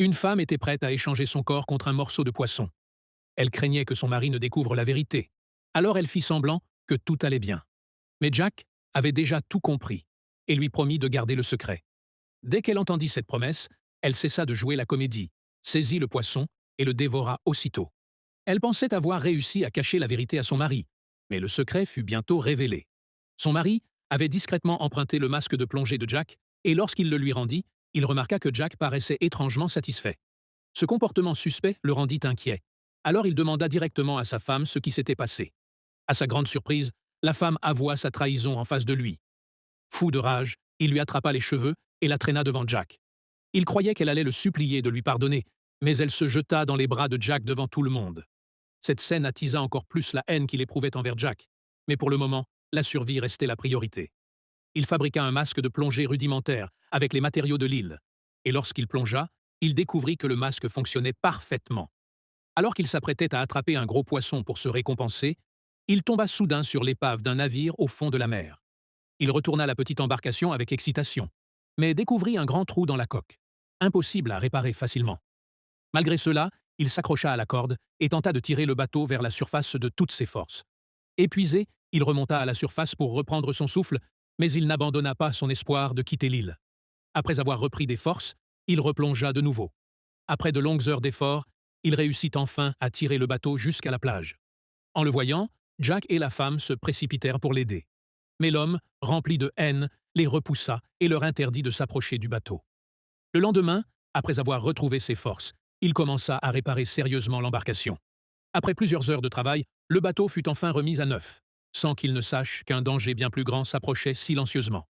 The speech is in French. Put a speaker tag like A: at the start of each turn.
A: Une femme était prête à échanger son corps contre un morceau de poisson. Elle craignait que son mari ne découvre la vérité. Alors elle fit semblant que tout allait bien. Mais Jack avait déjà tout compris et lui promit de garder le secret. Dès qu'elle entendit cette promesse, elle cessa de jouer la comédie, saisit le poisson et le dévora aussitôt. Elle pensait avoir réussi à cacher la vérité à son mari, mais le secret fut bientôt révélé. Son mari avait discrètement emprunté le masque de plongée de Jack, et lorsqu'il le lui rendit, il remarqua que Jack paraissait étrangement satisfait. Ce comportement suspect le rendit inquiet. Alors il demanda directement à sa femme ce qui s'était passé. À sa grande surprise, la femme avoua sa trahison en face de lui. Fou de rage, il lui attrapa les cheveux et la traîna devant Jack. Il croyait qu'elle allait le supplier de lui pardonner, mais elle se jeta dans les bras de Jack devant tout le monde. Cette scène attisa encore plus la haine qu'il éprouvait envers Jack. Mais pour le moment, la survie restait la priorité. Il fabriqua un masque de plongée rudimentaire avec les matériaux de l'île. Et lorsqu'il plongea, il découvrit que le masque fonctionnait parfaitement. Alors qu'il s'apprêtait à attraper un gros poisson pour se récompenser, il tomba soudain sur l'épave d'un navire au fond de la mer. Il retourna la petite embarcation avec excitation, mais découvrit un grand trou dans la coque, impossible à réparer facilement. Malgré cela, il s'accrocha à la corde et tenta de tirer le bateau vers la surface de toutes ses forces. Épuisé, il remonta à la surface pour reprendre son souffle, mais il n'abandonna pas son espoir de quitter l'île. Après avoir repris des forces, il replongea de nouveau. Après de longues heures d'efforts, il réussit enfin à tirer le bateau jusqu'à la plage. En le voyant, Jack et la femme se précipitèrent pour l'aider. Mais l'homme, rempli de haine, les repoussa et leur interdit de s'approcher du bateau. Le lendemain, après avoir retrouvé ses forces, il commença à réparer sérieusement l'embarcation. Après plusieurs heures de travail, le bateau fut enfin remis à neuf, sans qu'il ne sache qu'un danger bien plus grand s'approchait silencieusement.